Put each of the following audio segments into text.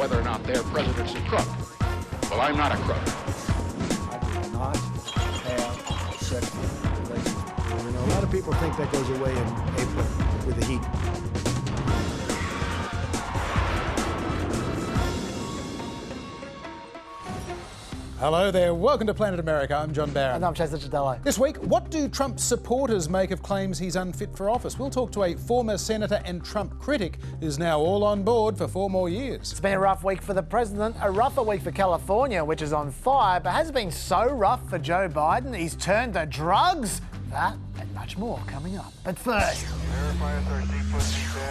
whether or not their president's a crook. Well, I'm not a crook. I do not have sexual relations. You know, a lot of people think that goes away in April with the heat. Hello there, welcome to Planet America. I'm John Barron. And I'm Chester Chidello. This week, what do Trump supporters make of claims he's unfit for office? We'll talk to a former senator and Trump critic who's now all on board for 4 more years. It's been a rough week for the president, a rougher week for California, which is on fire, but has it been so rough for Joe Biden? He's turned to drugs? That and much more coming up. But first...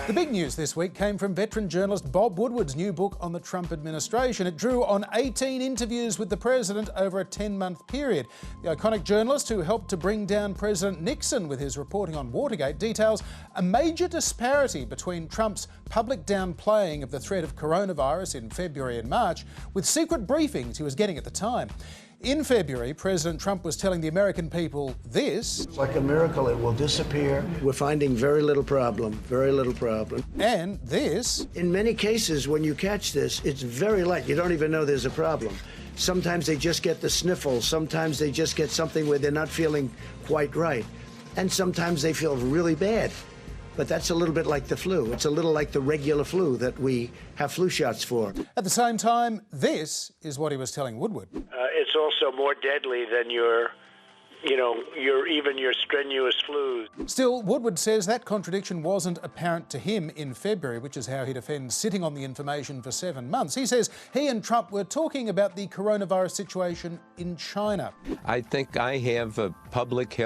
The big news this week came from veteran journalist Bob Woodward's new book on the Trump administration. It drew on 18 interviews with the president over a 10-month period. The iconic journalist who helped to bring down President Nixon with his reporting on Watergate details a major disparity between Trump's public downplaying of the threat of coronavirus in February and March with secret briefings he was getting at the time. In February, President Trump was telling the American people this. It's like a miracle, it will disappear. We're finding very little problem, very little problem. And this. In many cases, when you catch this, it's very light. You don't even know there's a problem. Sometimes they just get the sniffles. Sometimes they just get something where they're not feeling quite right. And sometimes they feel really bad. But that's a little bit like the flu. It's a little like the regular flu that we have flu shots for. At the same time, this is what he was telling Woodward. It's also more deadly than your strenuous flus. Still, Woodward says that contradiction wasn't apparent to him in February, which is how he defends sitting on the information for 7 months. He says he and Trump were talking about the coronavirus situation in China. I think I have a public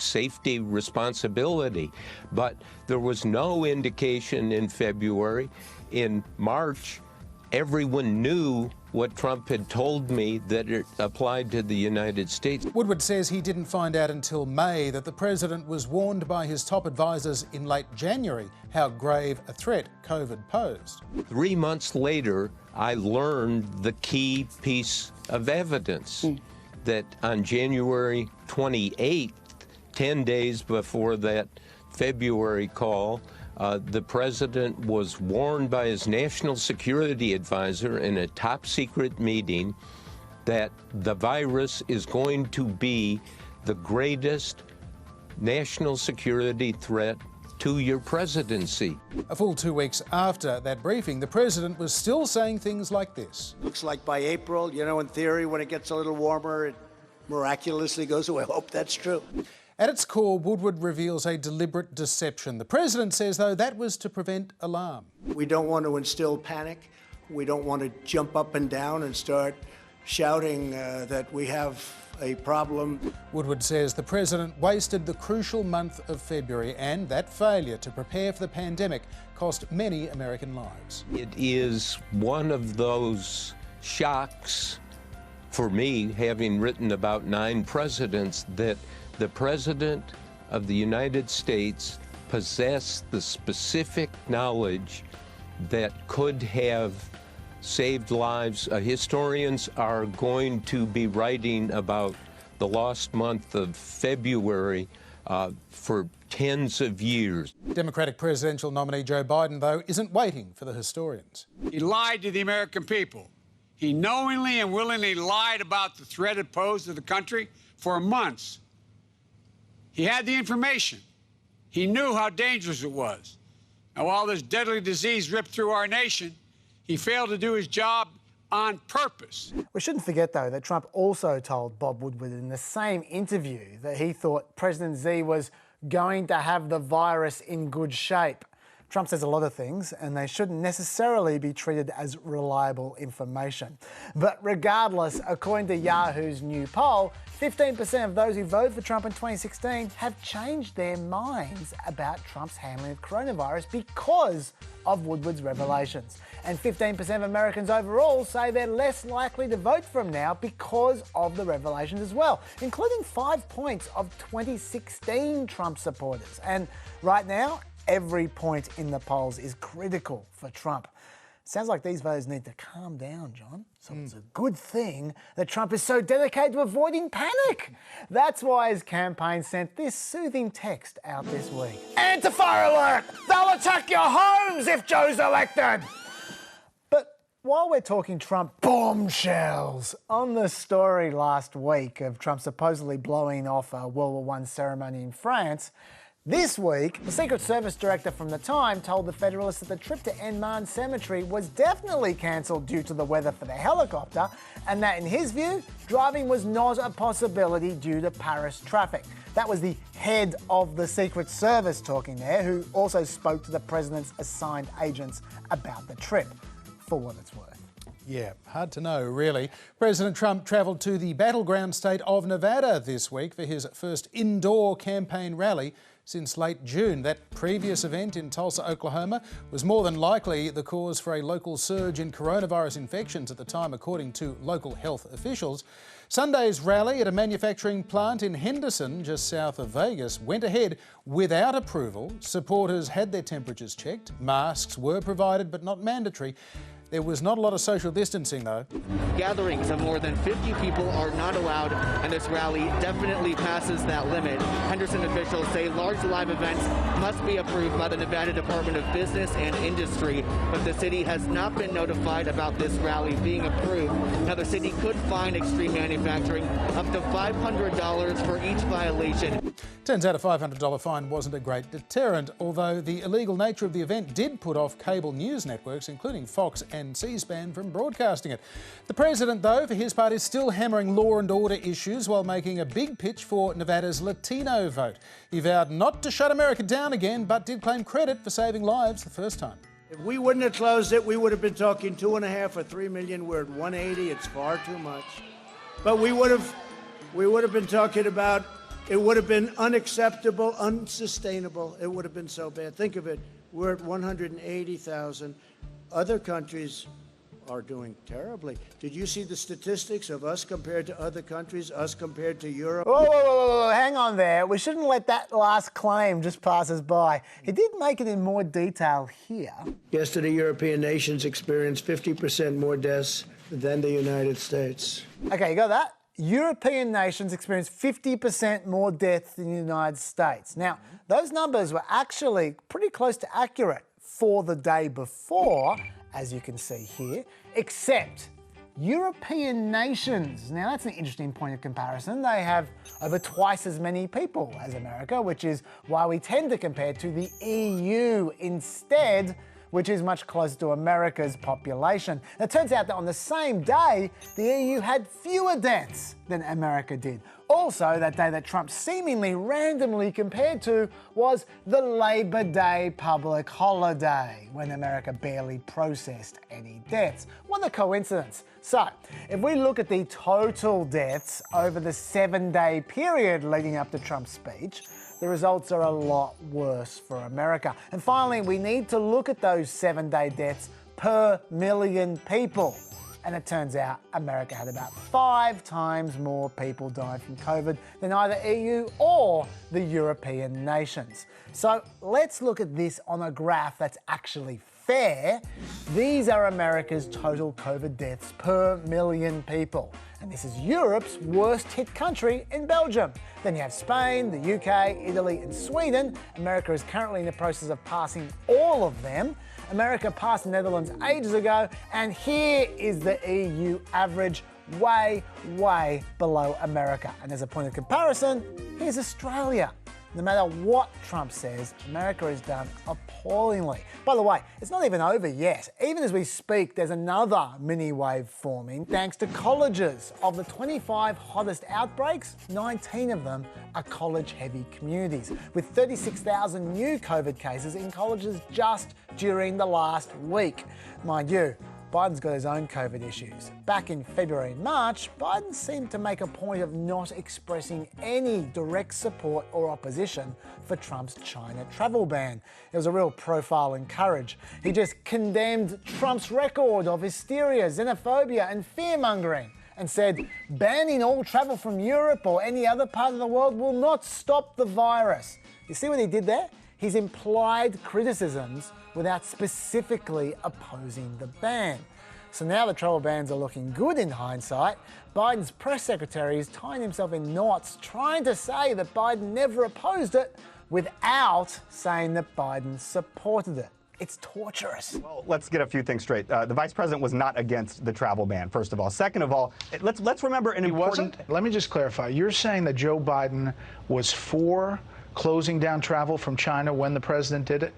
safety responsibility, but there was no indication in February. In March, everyone knew what Trump had told me that it applied to the United States. Woodward says he didn't find out until May that the president was warned by his top advisors in late January how grave a threat COVID posed. 3 months later, I learned the key piece of evidence that on January 28th, 10 days before that February call, the president was warned by his national security advisor in a top secret meeting that the virus is going to be the greatest national security threat to your presidency. A full 2 weeks after that briefing, the president was still saying things like this. Looks like by April, you know, in theory, when it gets a little warmer, it miraculously goes away. I hope that's true. At its core, Woodward reveals a deliberate deception. The president says, though, that was to prevent alarm. We don't want to instill panic. We don't want to jump up and down and start shouting that we have a problem. Woodward says the president wasted the crucial month of February, and that failure to prepare for the pandemic cost many American lives. It is one of those shocks for me, having written about 9 presidents, that the President of the United States possessed the specific knowledge that could have saved lives. Historians are going to be writing about the lost month of February for tens of years. Democratic presidential nominee Joe Biden, though, isn't waiting for the historians. He lied to the American people. He knowingly and willingly lied about the threat it posed to the country for months. He had the information. He knew how dangerous it was. Now, while this deadly disease ripped through our nation, he failed to do his job on purpose. We shouldn't forget, though, that Trump also told Bob Woodward in the same interview that he thought President Xi was going to have the virus in good shape. Trump says a lot of things, and they shouldn't necessarily be treated as reliable information. But regardless, according to Yahoo's new poll, 15% of those who voted for Trump in 2016 have changed their minds about Trump's handling of coronavirus because of Woodward's revelations. And 15% of Americans overall say they're less likely to vote for him now because of the revelations as well, including 5 points of 2016 Trump supporters. And right now, every point in the polls is critical for Trump. Sounds like these voters need to calm down, John. So it's a good thing that Trump is so dedicated to avoiding panic. That's why his campaign sent this soothing text out this week. Antifa alert! They'll attack your homes if Joe's elected! But while we're talking Trump bombshells, on the story last week of Trump supposedly blowing off a World War I ceremony in France, this week, the Secret Service director from the time told the Federalists that the trip to Enman Cemetery was definitely cancelled due to the weather for the helicopter, and that in his view, driving was not a possibility due to Paris traffic. That was the head of the Secret Service talking there, who also spoke to the president's assigned agents about the trip, for what it's worth. Yeah, hard to know, really. President Trump travelled to the battleground state of Nevada this week for his first indoor campaign rally since late June. That previous event in Tulsa, Oklahoma, was more than likely the cause for a local surge in coronavirus infections at the time, according to local health officials. Sunday's rally at a manufacturing plant in Henderson, just south of Vegas, went ahead without approval. Supporters had their temperatures checked. Masks were provided, but not mandatory. There was not a lot of social distancing, though. Gatherings of more than 50 people are not allowed, and this rally definitely passes that limit. Henderson officials say large live events must be approved by the Nevada Department of Business and Industry, but the city has not been notified about this rally being approved. Now, the city could fine Extreme Manufacturing up to $500 for each violation. Turns out a $500 fine wasn't a great deterrent, although the illegal nature of the event did put off cable news networks, including Fox and C-SPAN, from broadcasting it. The president, though, for his part, is still hammering law and order issues while making a big pitch for Nevada's Latino vote. He vowed not to shut America down again, but did claim credit for saving lives the first time. If we wouldn't have closed it, we would have been talking 2.5 or 3 million. We're at 180. It's far too much. But we would have been talking about, it would have been unacceptable, unsustainable. It would have been so bad. Think of it. We're at 180,000. Other countries are doing terribly. Did you see the statistics of us compared to other countries, us compared to Europe? Whoa, hang on there. We shouldn't let that last claim just pass us by. He did make it in more detail here. Yesterday, European nations experienced 50% more deaths than the United States. Okay, you got that? European nations experienced 50% more deaths than the United States. Now, those numbers were actually pretty close to accurate for the day before, as you can see here, except European nations. Now, that's an interesting point of comparison. They have over twice as many people as America, which is why we tend to compare to the EU instead, which is much closer to America's population. It turns out that on the same day, the EU had fewer deaths than America did. Also, that day that Trump seemingly randomly compared to was the Labor Day public holiday, when America barely processed any deaths. What a coincidence. So, if we look at the total deaths over the 7-day period leading up to Trump's speech, the results are a lot worse for America. And finally, we need to look at those 7-day deaths per million people. And it turns out America had about 5 times more people died from COVID than either EU or the European nations. So let's look at this on a graph that's actually fair. These are America's total COVID deaths per million people. And this is Europe's worst hit country in Belgium. Then you have Spain, the UK, Italy and Sweden. America is currently in the process of passing all of them. America passed the Netherlands ages ago, and here is the EU average, way below America. And as a point of comparison, here's Australia. No matter what Trump says, America has done appallingly. By the way, it's not even over yet. Even as we speak, there's another mini wave forming thanks to colleges. Of the 25 hottest outbreaks, 19 of them are college-heavy communities, with 36,000 new COVID cases in colleges just during the last week. Mind you, Biden's got his own COVID issues. Back in February and March, Biden seemed to make a point of not expressing any direct support or opposition for Trump's China travel ban. It was a real profile in courage. He just condemned Trump's record of hysteria, xenophobia and fear-mongering and said banning all travel from Europe or any other part of the world will not stop the virus. You see what he did there? He's implied criticisms without specifically opposing the ban. So now the travel bans are looking good in hindsight. Biden's press secretary is tying himself in knots, trying to say that Biden never opposed it without saying that Biden supported it. It's torturous. Well, let's get a few things straight. The vice president was not against the travel ban, first of all. Second of all, let's remember an important... Let me just clarify. You're saying that Joe Biden was for closing down travel from China when the president did it?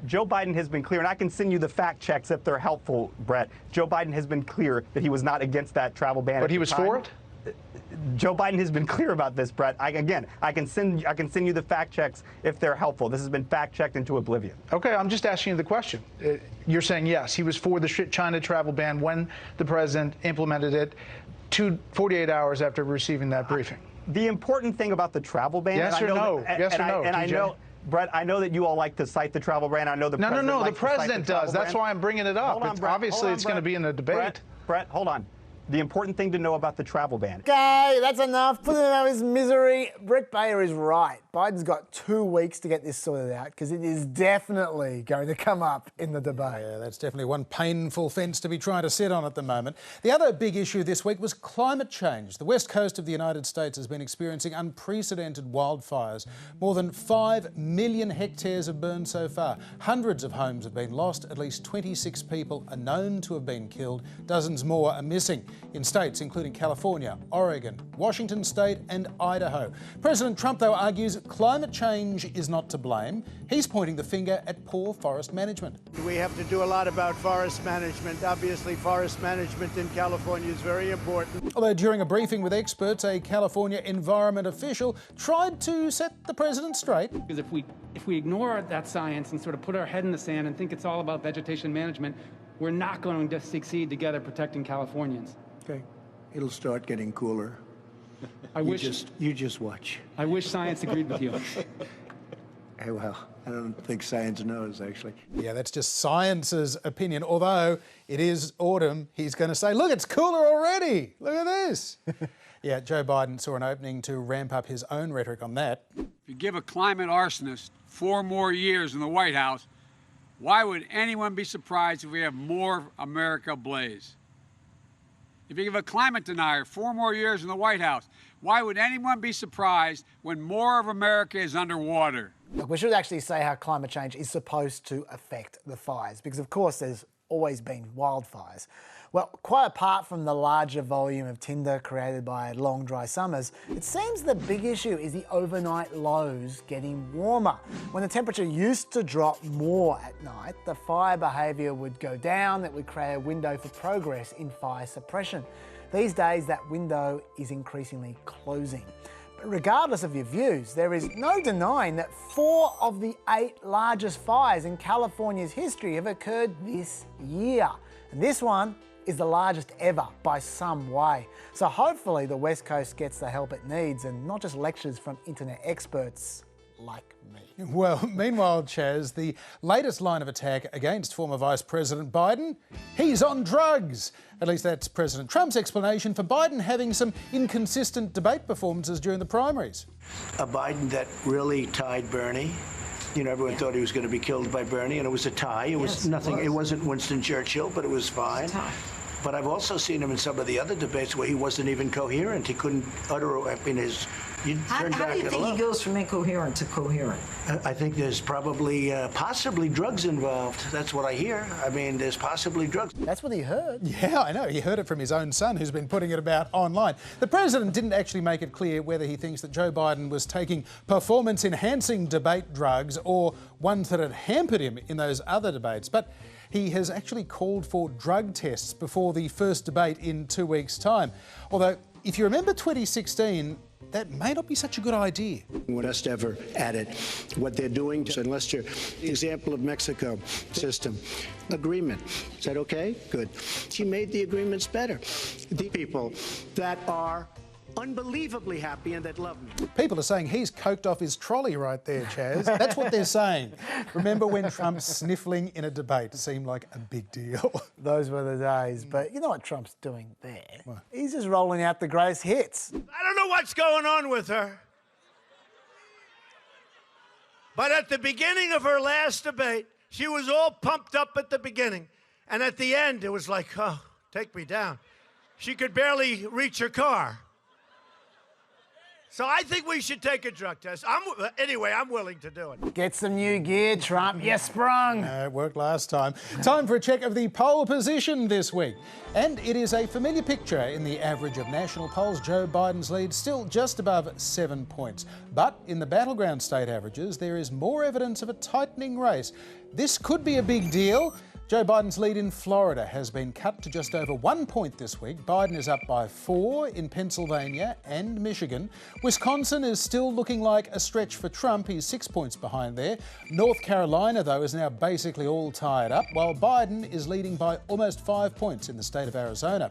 Joe Biden has been clear, and I can send you the fact checks if they're helpful, Brett. Joe Biden has been clear that he was not against that travel ban. But he was for it? Joe Biden has been clear about this, Brett. I can send you the fact checks if they're helpful. This has been fact checked into oblivion. Okay, I'm just asking you the question. You're saying yes, he was for the China travel ban when the president implemented it 48 hours after receiving that briefing. The important thing about the travel ban... Yes or no? Yes or no, And I know... Brett, I know that you all like to cite the travel ban. I know the president No, the likes to cite president the travel does. That's ban. why I'm bringing it up. Hold on, Brett. Obviously, it's going to be in the debate. Brett, hold on. The important thing to know about the travel ban. Okay, that's enough. Put him out of his misery. Brett Bayer is right. Biden's got 2 weeks to get this sorted out because it is definitely going to come up in the debate. Yeah, that's definitely one painful fence to be trying to sit on at the moment. The other big issue this week was climate change. The west coast of the United States has been experiencing unprecedented wildfires. More than 5 million hectares have burned so far. Hundreds of homes have been lost. At least 26 people are known to have been killed. Dozens more are missing in states including California, Oregon, Washington State and Idaho. President Trump, though, argues climate change is not to blame. He's pointing the finger at poor forest management. We have to do a lot about forest management. Obviously, forest management in California is very important. Although during a briefing with experts, a California environment official tried to set the president straight. Because if we ignore that science and sort of put our head in the sand and think it's all about vegetation management, we're not going to succeed together protecting Californians. Okay, it'll start getting cooler. You just watch. I wish science agreed with you. Hey, well, I don't think science knows, actually. Yeah, that's just science's opinion. Although it is autumn, he's going to say, look, it's cooler already. Look at this. Yeah, Joe Biden saw an opening to ramp up his own rhetoric on that. If you give a climate arsonist 4 more years in the White House, why would anyone be surprised if we have more America ablaze? If you give a climate denier 4 more years in the White House, why would anyone be surprised when more of America is underwater? Look, we should actually say how climate change is supposed to affect the fires, because of course there's always been wildfires. Well, quite apart from the larger volume of tinder created by long dry summers, it seems the big issue is the overnight lows getting warmer. When the temperature used to drop more at night, the fire behaviour would go down. That would create a window for progress in fire suppression. These days, that window is increasingly closing. But regardless of your views, there is no denying that 4 of the 8 largest fires in California's history have occurred this year. And this one is the largest ever by some way. So hopefully the West Coast gets the help it needs and not just lectures from internet experts like me. Well, meanwhile, Chaz, the latest line of attack against former Vice President Biden, he's on drugs. At least that's President Trump's explanation for Biden having some inconsistent debate performances during the primaries. A Biden that really tied Bernie. You know, everyone thought he was going to be killed by Bernie, and it was a tie. It was nothing. It wasn't Winston Churchill, but it was fine. But I've also seen him in some of the other debates where he wasn't even coherent. He couldn't utter, I mean, How do you think he goes from incoherent to coherent? I think there's probably, possibly drugs involved. That's what I hear. I mean, there's possibly drugs. That's what he heard. Yeah, I know. He heard it from his own son, who's been putting it about online. The president didn't actually make it clear whether he thinks that Joe Biden was taking performance-enhancing debate drugs or ones that had hampered him in those other debates. But he has actually called for drug tests before the first debate in 2 weeks' time. Although, if you remember 2016, that may not be such a good idea. We're best ever at it. What they're doing, unless you're the example of Mexico system, agreement. Is that okay? Good. She made the agreements better. The people that are unbelievably happy and that love me. People are saying he's coked off his trolley right there, Chaz. That's what they're saying. Remember when Trump sniffling in a debate seemed like a big deal? Those were the days. But you know what Trump's doing there? What? He's just rolling out the greatest hits. I don't know what's going on with her. But at the beginning of her last debate, she was all pumped up at the beginning. And at the end, it was like, oh, take me down. She could barely reach her car. So I think we should take a drug test. Anyway, I'm willing to do it. Get some new gear, Trump. You sprung. It worked last time. Time for a check of the poll position this week. And it is a familiar picture in the average of national polls. Joe Biden's lead still just above 7 points. But in the battleground state averages, there is more evidence of a tightening race. This could be a big deal. Joe Biden's lead in Florida has been cut to just over 1 point this week. Biden is up by 4 in Pennsylvania and Michigan. Wisconsin is still looking like a stretch for Trump. He's 6 points behind there. North Carolina, though, is now basically all tied up, while Biden is leading by almost 5 points in the state of Arizona.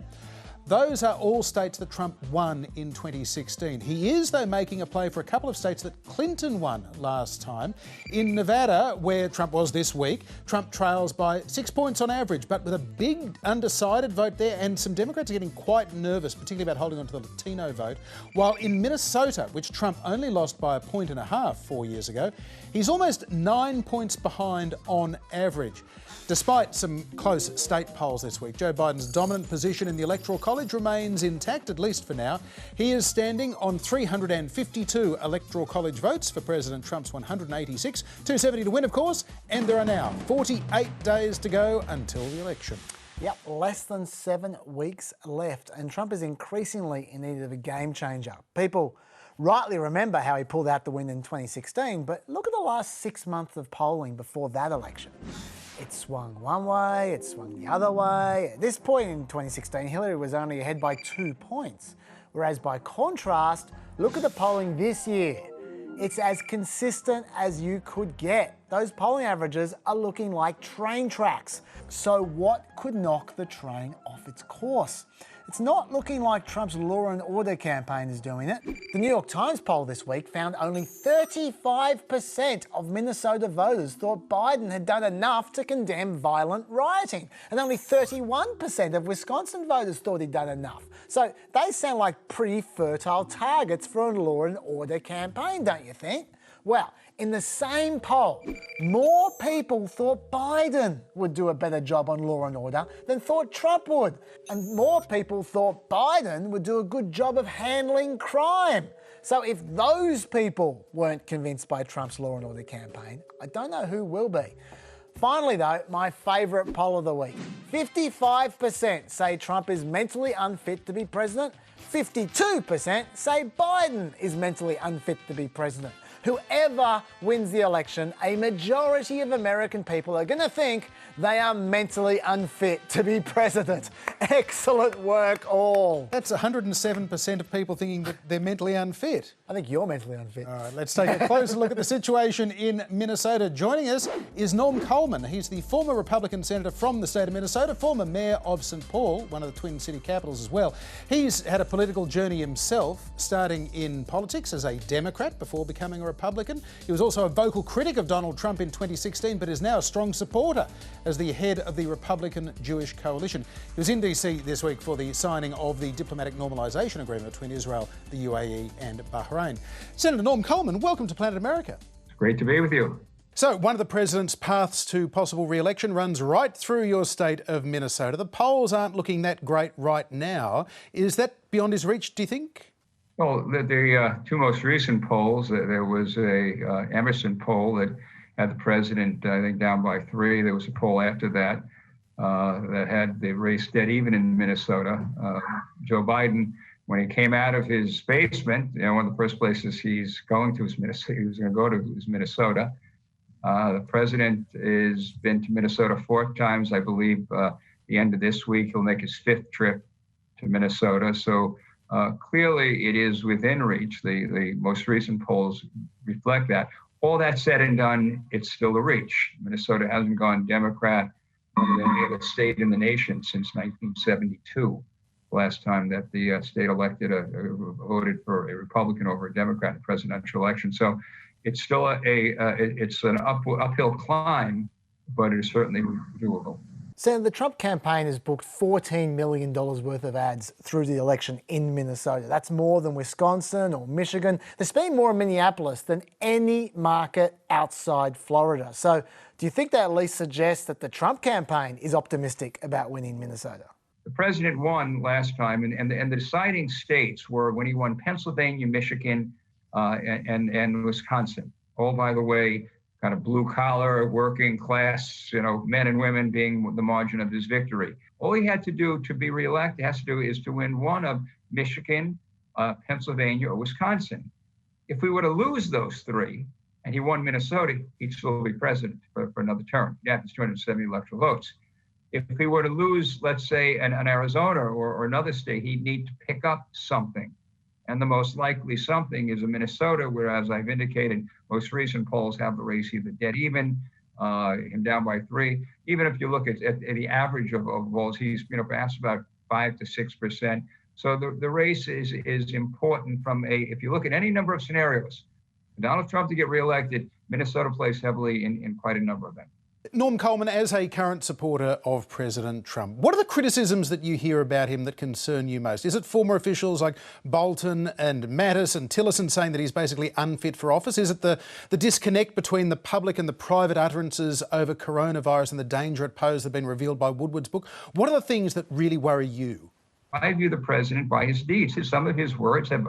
Those are all states that Trump won in 2016. He is, though, making a play for a couple of states that Clinton won last time. In Nevada, where Trump was this week, Trump trails by 6 points on average, but with a big undecided vote there, and some Democrats are getting quite nervous, particularly about holding on to the Latino vote. While in Minnesota, which Trump only lost by 1.5 points 4 years ago, he's almost 9 points behind on average. Despite some close state polls this week, Joe Biden's dominant position in the Electoral College remains intact, at least for now. He is standing on 352 Electoral College votes for President Trump's 186, 270 to win, of course, and there are now 48 days to go until the election. Yep, less than 7 weeks left, and Trump is increasingly in need of a game changer. People rightly remember how he pulled out the win in 2016, but look at the last 6 months of polling before that election. It swung one way, it swung the other way. At this point in 2016, Hillary was only ahead by 2 points. Whereas by contrast, look at the polling this year. It's as consistent as you could get. Those polling averages are looking like train tracks. So what could knock the train off its course? It's not looking like Trump's law and order campaign is doing it. The New York Times poll this week found only 35% of Minnesota voters thought Biden had done enough to condemn violent rioting, and only 31% of Wisconsin voters thought he'd done enough. So they sound like pretty fertile targets for a law and order campaign, don't you think? Well, in the same poll, more people thought Biden would do a better job on law and order than thought Trump would. And more people thought Biden would do a good job of handling crime. So if those people weren't convinced by Trump's law and order campaign, I don't know who will be. Finally, though, my favourite poll of the week. 55% say Trump is mentally unfit to be president. 52% say Biden is mentally unfit to be president. Whoever wins the election, a majority of American people are going to think they are mentally unfit to be president. Excellent work, all. That's 107% of people thinking that they're mentally unfit. I think you're mentally unfit. All right, let's take a closer look at the situation in Minnesota. Joining us is Norm Coleman. He's the former Republican senator from the state of Minnesota, former mayor of St. Paul, one of the Twin City capitals as well. He's had a political journey himself, starting in politics as a Democrat before becoming a Republican. He was also a vocal critic of Donald Trump in 2016, but is now a strong supporter as the head of the Republican Jewish Coalition. He was in DC this week for the signing of the diplomatic normalisation agreement between Israel, the UAE and Bahrain. Senator Norm Coleman, welcome to Planet America. It's great to be with you. So, one of the president's paths to possible re-election runs right through your state of Minnesota. The polls aren't looking that great right now. Is that beyond his reach, do you think? Well, the two most recent polls, there was a Emerson poll that had the president, I think, down by 3. There was a poll after that that had the race dead even in Minnesota. Joe Biden, when he came out of his basement, one of the first places he's going to is Minnesota. He was going to go to is Minnesota. The president has been to Minnesota 4 times, I believe. The end of this week, he'll make his 5th trip to Minnesota. So clearly, it is within reach. The most recent polls reflect that. All that said and done, it's still a reach. Minnesota hasn't gone Democrat in any other state in the nation since 1972, the last time that the state voted for a Republican over a Democrat in the presidential election. So it's still it's an uphill climb, but it is certainly doable. Senator, the Trump campaign has booked $14 million worth of ads through the election in Minnesota. That's more than Wisconsin or Michigan. They're spending more in Minneapolis than any market outside Florida. So do you think that at least suggests that the Trump campaign is optimistic about winning Minnesota? The president won last time, and the deciding states were when he won Pennsylvania, Michigan, and Wisconsin. All, by the way, kind of blue collar, working class, men and women being the margin of his victory. All he had to do to be reelected is to win one of Michigan, Pennsylvania, or Wisconsin. If we were to lose those three, and he won Minnesota, he'd still be president for another term. Yeah, it's 270 electoral votes. If he were to lose, let's say, an Arizona or another state, he'd need to pick up something. And the most likely something is a Minnesota, where, as I've indicated, most recent polls have the race either dead even, him down by 3. Even if you look at the average of votes, he's perhaps about 5 to 6%. So the race is important if you look at any number of scenarios. Donald Trump to get reelected, Minnesota plays heavily in quite a number of them. Norm Coleman, as a current supporter of President Trump, what are the criticisms that you hear about him that concern you most? Is it former officials like Bolton and Mattis and Tillerson saying that he's basically unfit for office? Is it the disconnect between the public and the private utterances over coronavirus and the danger it posed that have been revealed by Woodward's book? What are the things that really worry you? I view the president by his deeds. Some of his words have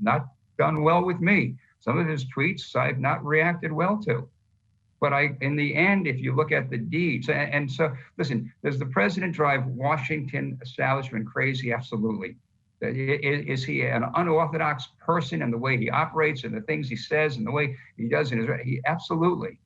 not done well with me. Some of his tweets I've not reacted well to. But in the end, if you look at the deeds, and so, listen, does the president drive Washington establishment crazy? Absolutely. Is he an unorthodox person in the way he operates and the things he says and the way he does in his, absolutely.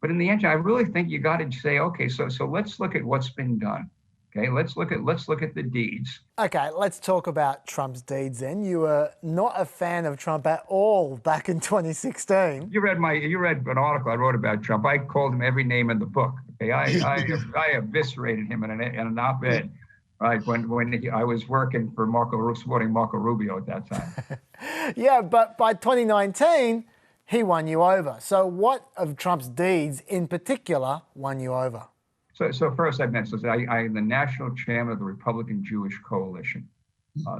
But in the end, I really think you got to say, okay, so let's look at what's been done. Okay, let's look at the deeds. Okay, let's talk about Trump's deeds then. You were not a fan of Trump at all back in 2016. You read an article I wrote about Trump. I called him every name in the book. Okay, I eviscerated him in an op-ed. Right, when I was working for supporting Marco Rubio at that time. Yeah, but by 2019, he won you over. So what of Trump's deeds in particular won you over? So first, I mentioned I am the national chairman of the Republican Jewish Coalition.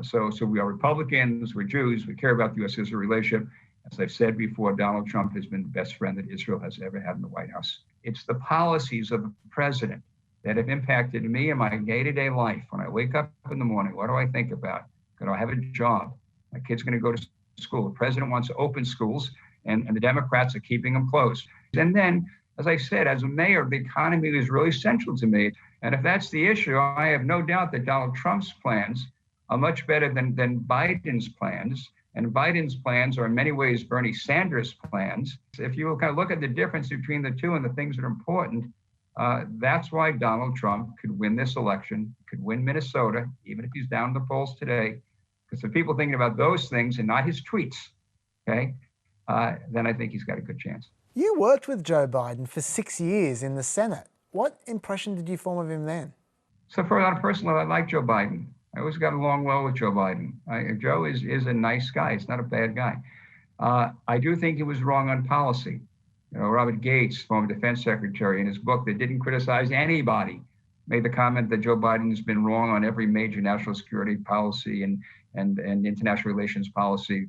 So we are Republicans, we're Jews, we care about the U.S.-Israel relationship. As I've said before, Donald Trump has been the best friend that Israel has ever had in the White House. It's the policies of the president that have impacted me in my day-to-day life. When I wake up in the morning, what do I think about? Do I have a job? My kid's going to go to school. The president wants to open schools, and the Democrats are keeping them closed. And then, as I said, as a mayor, the economy is really central to me. And if that's the issue, I have no doubt that Donald Trump's plans are much better than Biden's plans. And Biden's plans are in many ways Bernie Sanders' plans. If you kind of look at the difference between the two and the things that are important, that's why Donald Trump could win this election, could win Minnesota, even if he's down in the polls today. Because if people thinking about those things and not his tweets, okay, then I think he's got a good chance. You worked with Joe Biden for 6 years in the Senate. What impression did you form of him then? So on a personal level, I like Joe Biden. I always got along well with Joe Biden. Joe is a nice guy. He's not a bad guy. I do think he was wrong on policy. Robert Gates, former defense secretary, in his book that didn't criticize anybody, made the comment that Joe Biden has been wrong on every major national security policy and international relations policy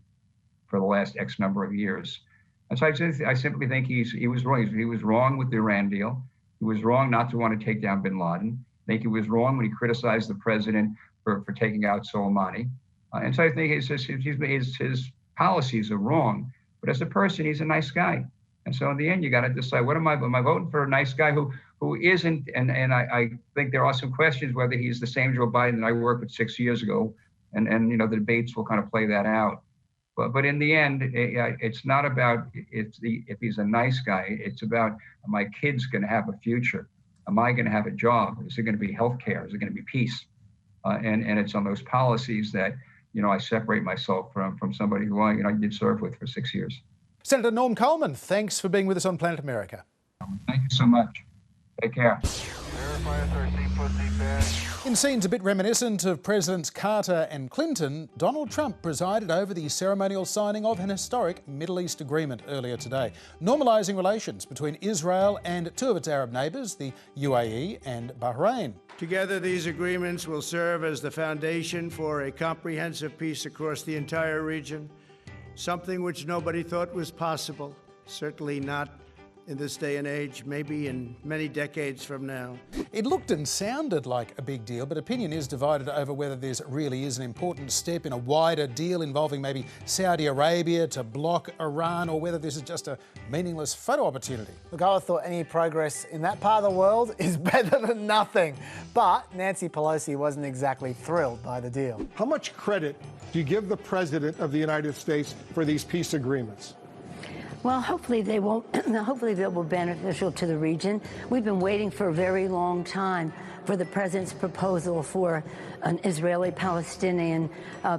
for the last X number of years. And so I simply think he was wrong. He was wrong with the Iran deal. He was wrong not to want to take down bin Laden. I think he was wrong when he criticized the president for taking out Soleimani. And so I think his policies are wrong. But as a person, he's a nice guy. And so in the end, you got to decide, am I voting for a nice guy who isn't? And I think there are some questions whether he's the same Joe Biden that I worked with 6 years ago. And the debates will kind of play that out. But in the end, it's not about if he's a nice guy. It's about, are my kids going to have a future? Am I going to have a job? Is there going to be health care? Is there going to be peace? And it's on those policies that, I separate myself from somebody who I did serve with for 6 years. Senator Norm Coleman, thanks for being with us on Planet America. Thank you so much. Take care. In scenes a bit reminiscent of Presidents Carter and Clinton, Donald Trump presided over the ceremonial signing of an historic Middle East agreement earlier today, normalising relations between Israel and two of its Arab neighbours, the UAE and Bahrain. Together, these agreements will serve as the foundation for a comprehensive peace across the entire region, something which nobody thought was possible, certainly not in this day and age, maybe in many decades from now. It looked and sounded like a big deal, but opinion is divided over whether this really is an important step in a wider deal involving maybe Saudi Arabia to block Iran, or whether this is just a meaningless photo opportunity. Look, I thought any progress in that part of the world is better than nothing. But Nancy Pelosi wasn't exactly thrilled by the deal. How much credit do you give the President of the United States for these peace agreements? Well, hopefully they will be beneficial to the region. We've been waiting for a very long time for the president's proposal for an Israeli-Palestinian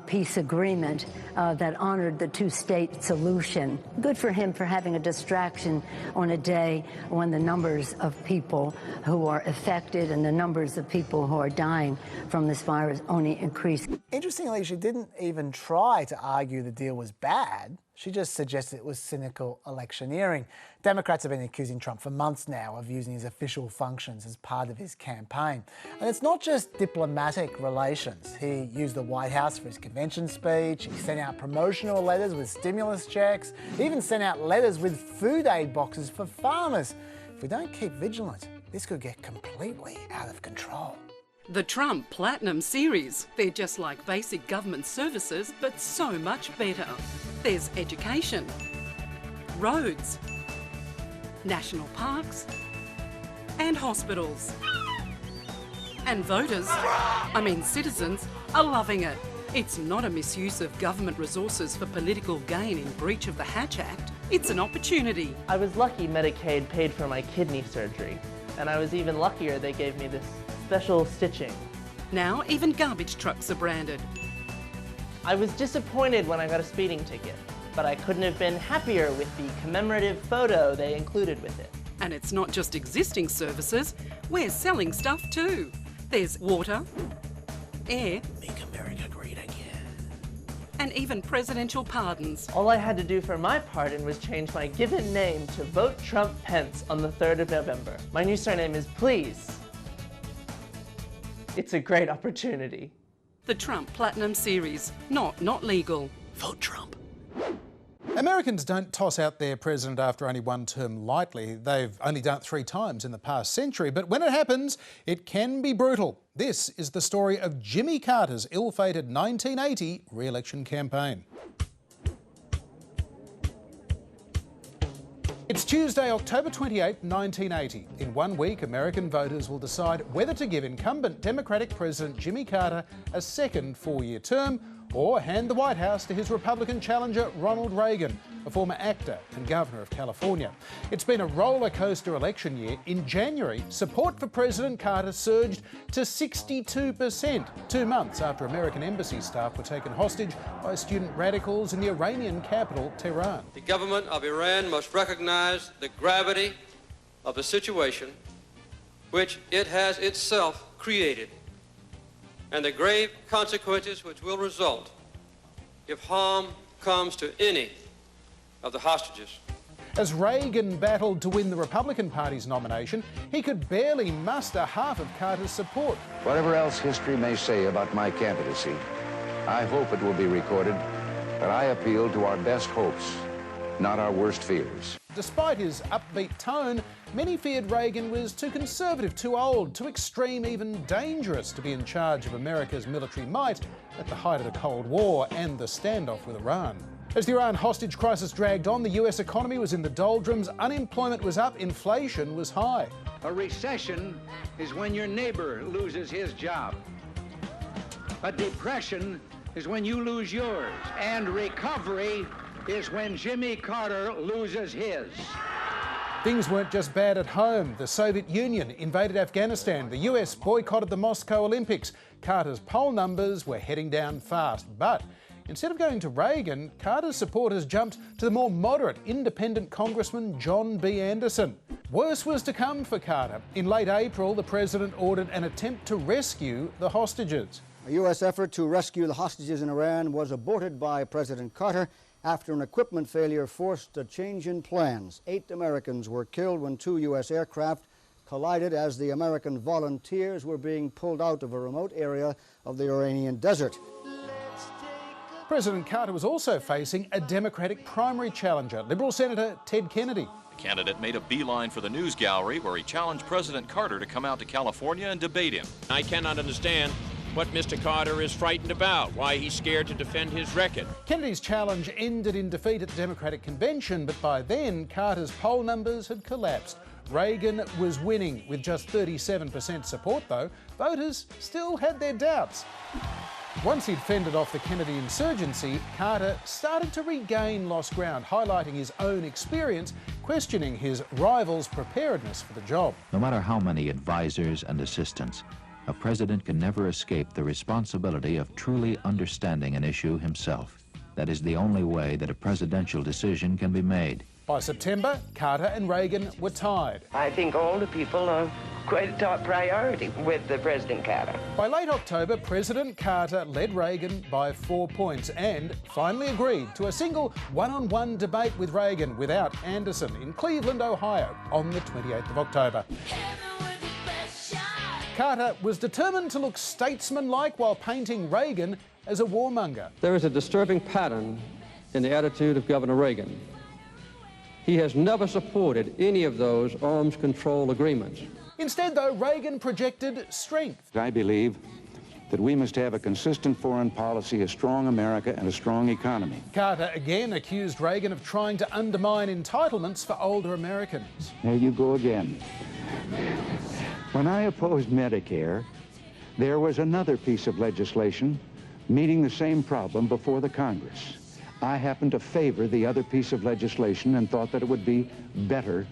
peace agreement that honored the two-state solution. Good for him for having a distraction on a day when the numbers of people who are affected and the numbers of people who are dying from this virus only increase. Interestingly, she didn't even try to argue the deal was bad. She just suggested it was cynical electioneering. Democrats have been accusing Trump for months now of using his official functions as part of his campaign. And it's not just diplomatic relations. He used the White House for his convention speech, he sent out promotional letters with stimulus checks, he even sent out letters with food aid boxes for farmers. If we don't keep vigilant, this could get completely out of control. The Trump Platinum Series. They're just like basic government services, but so much better. There's education, roads, national parks, and hospitals. And voters, citizens, are loving it. It's not a misuse of government resources for political gain in breach of the Hatch Act. It's an opportunity. I was lucky Medicaid paid for my kidney surgery, and I was even luckier they gave me this special stitching. Now even garbage trucks are branded. I was disappointed when I got a speeding ticket, but I couldn't have been happier with the commemorative photo they included with it. And it's not just existing services, we're selling stuff too. There's water, air, Make America great again, and even presidential pardons. All I had to do for my pardon was change my given name to Vote Trump Pence on the 3rd of November. My new surname is Please. It's a great opportunity. The Trump Platinum Series. Not legal. Vote Trump. Americans don't toss out their president after only one term lightly. They've only done it 3 times in the past century, but when it happens, it can be brutal. This is the story of Jimmy Carter's ill-fated 1980 re-election campaign. It's Tuesday, October 28, 1980. In 1 week, American voters will decide whether to give incumbent Democratic President Jimmy Carter a second 4-year term or hand the White House to his Republican challenger Ronald Reagan, a former actor and governor of California. It's been a roller coaster election year. In January, support for President Carter surged to 62%, 2 months after American embassy staff were taken hostage by student radicals in the Iranian capital, Tehran. The government of Iran must recognize the gravity of the situation which it has itself created and the grave consequences which will result if harm comes to any of the hostages. As Reagan battled to win the Republican Party's nomination, he could barely muster half of Carter's support. Whatever else history may say about my candidacy, I hope it will be recorded that I appeal to our best hopes, not our worst fears. Despite his upbeat tone, many feared Reagan was too conservative, too old, too extreme, even dangerous to be in charge of America's military might at the height of the Cold War and the standoff with Iran. As the Iran hostage crisis dragged on, the US economy was in the doldrums, unemployment was up, inflation was high. A recession is when your neighbor loses his job. A depression is when you lose yours. And recovery is when Jimmy Carter loses his. Things weren't just bad at home. The Soviet Union invaded Afghanistan. The US boycotted the Moscow Olympics. Carter's poll numbers were heading down fast. But instead of going to Reagan, Carter's supporters jumped to the more moderate independent Congressman John B. Anderson. Worse was to come for Carter. In late April, the president ordered an attempt to rescue the hostages. A U.S. effort to rescue the hostages in Iran was aborted by President Carter after an equipment failure forced a change in plans. 8 Americans were killed when 2 U.S. aircraft collided as the American volunteers were being pulled out of a remote area of the Iranian desert. President Carter was also facing a Democratic primary challenger, Liberal Senator Ted Kennedy. The candidate made a beeline for the news gallery where he challenged President Carter to come out to California and debate him. I cannot understand what Mr. Carter is frightened about, why he's scared to defend his record. Kennedy's challenge ended in defeat at the Democratic Convention, but by then Carter's poll numbers had collapsed. Reagan was winning with just 37% support, though. Voters still had their doubts. Once he'd fended off the Kennedy insurgency, Carter started to regain lost ground, highlighting his own experience, questioning his rival's preparedness for the job. No matter how many advisors and assistants, a president can never escape the responsibility of truly understanding an issue himself. That is the only way that a presidential decision can be made. By September, Carter and Reagan were tied. I think all the people are quite a top priority with the President Carter. By late October, President Carter led Reagan by 4 points and finally agreed to a single one-on-one debate with Reagan without Anderson in Cleveland, Ohio on the 28th of October. Carter was determined to look statesmanlike while painting Reagan as a warmonger. There is a disturbing pattern in the attitude of Governor Reagan. He has never supported any of those arms control agreements. Instead, though, Reagan projected strength. I believe that we must have a consistent foreign policy, a strong America, and a strong economy. Carter again accused Reagan of trying to undermine entitlements for older Americans. There you go again. When I opposed Medicare, there was another piece of legislation meeting the same problem before the Congress. I happened to favor the other piece of legislation and thought that it would be better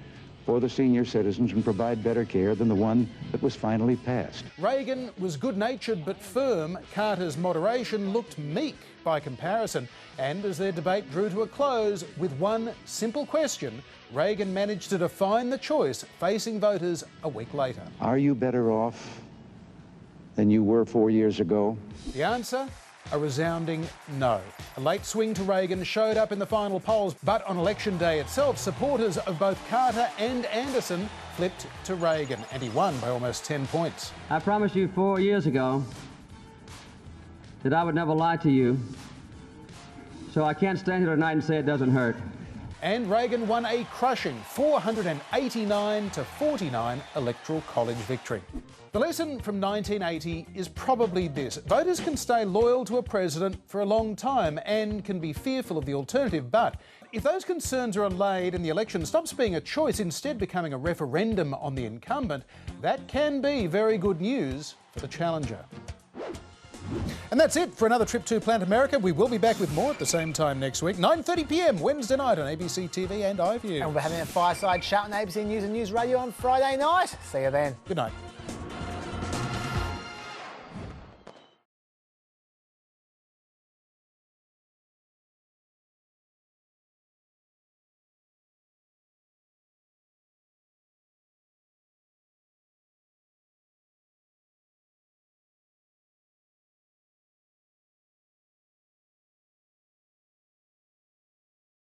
for the senior citizens and provide better care than the one that was finally passed. Reagan was good-natured but firm. Carter's moderation looked meek by comparison. And as their debate drew to a close with one simple question, Reagan managed to define the choice facing voters a week later. Are you better off than you were 4 years ago? The answer? A resounding no. A late swing to Reagan showed up in the final polls, but on election day itself, supporters of both Carter and Anderson flipped to Reagan, and he won by almost 10 points. I promised you 4 years ago that I would never lie to you, so I can't stand here tonight and say it doesn't hurt. And Reagan won a crushing 489 to 49 electoral college victory. The lesson from 1980 is probably this. Voters can stay loyal to a president for a long time and can be fearful of the alternative, but if those concerns are allayed and the election stops being a choice, instead becoming a referendum on the incumbent, that can be very good news for the challenger. And that's it for another trip to Planet America. We will be back with more at the same time next week, 9:30 p.m. Wednesday night on ABC TV and iView. And we're having a fireside chat on ABC News and News Radio on Friday night. See you then. Good night.